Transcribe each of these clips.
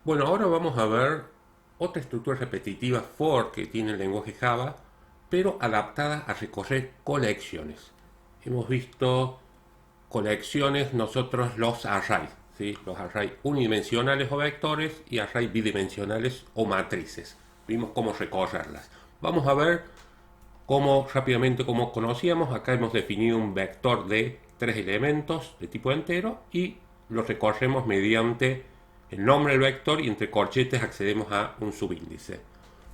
Bueno, ahora vamos a ver otra estructura repetitiva for que tiene el lenguaje Java, pero adaptada a recorrer colecciones. Hemos visto colecciones nosotros los arrays, ¿sí? Los arrays unidimensionales o vectores y arrays bidimensionales o matrices. Vimos cómo recorrerlas. Vamos a ver cómo rápidamente, como conocíamos, acá hemos definido un vector de tres elementos de tipo entero y lo recorremos mediante el nombre del vector y entre corchetes accedemos a un subíndice.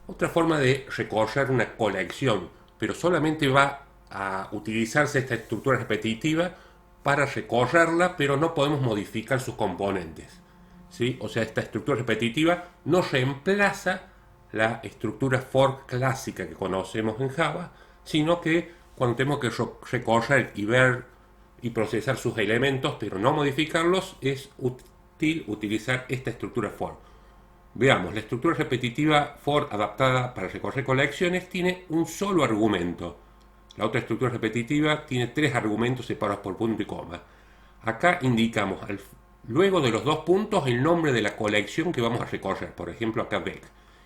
Otra forma de recorrer una colección, pero solamente va a utilizarse esta estructura repetitiva para recorrerla, pero no podemos modificar sus componentes. ¿Sí? O sea, esta estructura repetitiva no reemplaza la estructura for clásica que conocemos en Java, sino que cuando tenemos que recorrer y ver y procesar sus elementos, pero no modificarlos, es útil utilizar esta estructura for. Veamos, la estructura repetitiva for adaptada para recorrer colecciones tiene un solo argumento. La otra estructura repetitiva tiene tres argumentos separados por punto y coma. Acá indicamos luego de los dos puntos el nombre de la colección que vamos a recorrer, por ejemplo acá Beck,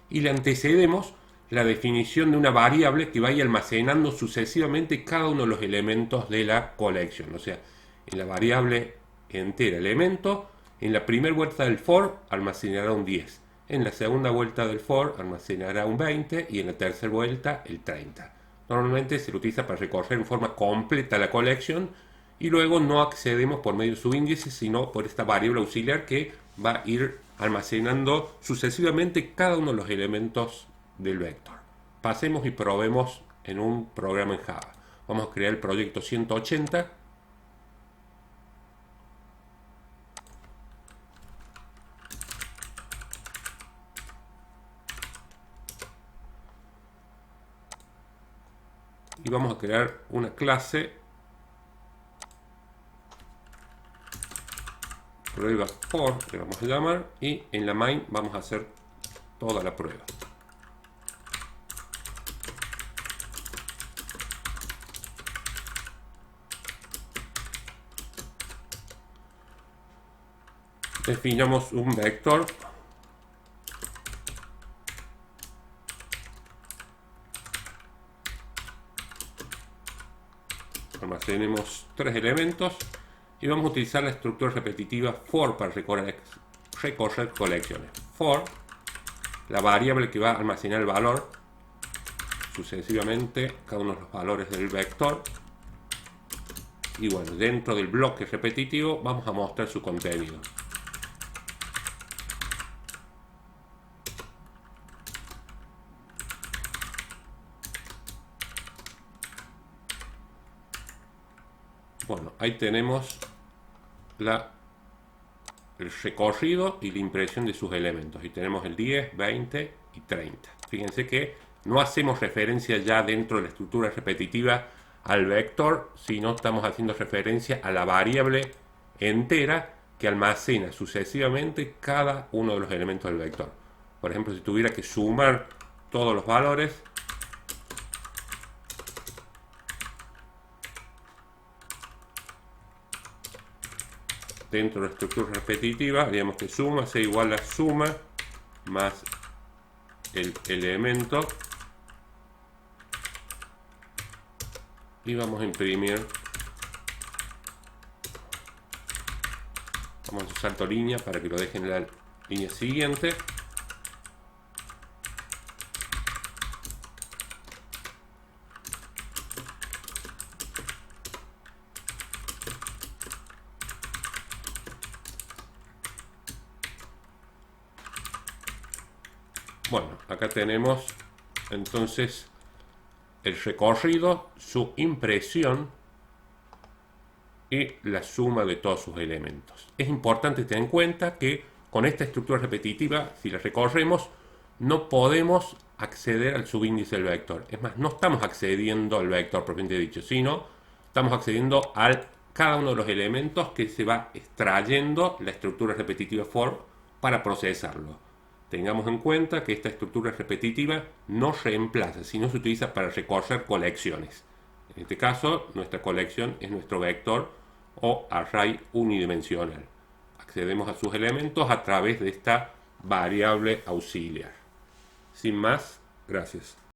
y le antecedemos la definición de una variable que vaya almacenando sucesivamente cada uno de los elementos de la colección. O sea, en la variable entera elemento, en la primera vuelta del for almacenará un 10, en la segunda vuelta del for almacenará un 20 y en la tercera vuelta el 30. Normalmente se lo utiliza para recorrer en forma completa la colección y luego no accedemos por medio de subíndices, sino por esta variable auxiliar que va a ir almacenando sucesivamente cada uno de los elementos del vector. Pasemos y probemos en un programa en Java. Vamos a crear el proyecto 180. Y vamos a crear una clase prueba for, que vamos a llamar, y en la main vamos a hacer toda la prueba. Definamos un vector almacenemos tres elementos y vamos a utilizar la estructura repetitiva for para recorrer colecciones. For, la variable que va a almacenar el valor sucesivamente, cada uno de los valores del vector. Y bueno, dentro del bloque repetitivo vamos a mostrar su contenido. Bueno, ahí tenemos el recorrido y la impresión de sus elementos. Y tenemos el 10, 20 y 30. Fíjense que no hacemos referencia ya dentro de la estructura repetitiva al vector, sino estamos haciendo referencia a la variable entera que almacena sucesivamente cada uno de los elementos del vector. Por ejemplo, si tuviera que sumar todos los valores, dentro de la estructura repetitiva haríamos que suma sea igual a suma más el elemento y vamos a imprimir, vamos a salto línea para que lo dejen en la línea siguiente. Bueno, acá tenemos entonces el recorrido, su impresión y la suma de todos sus elementos. Es importante tener en cuenta que con esta estructura repetitiva, si la recorremos, no podemos acceder al subíndice del vector. Es más, no estamos accediendo al vector propiamente dicho, sino estamos accediendo a cada uno de los elementos que se va extrayendo la estructura repetitiva for para procesarlo. Tengamos en cuenta que esta estructura repetitiva no reemplaza, sino se utiliza para recorrer colecciones. En este caso, nuestra colección es nuestro vector o array unidimensional. Accedemos a sus elementos a través de esta variable auxiliar. Sin más, gracias.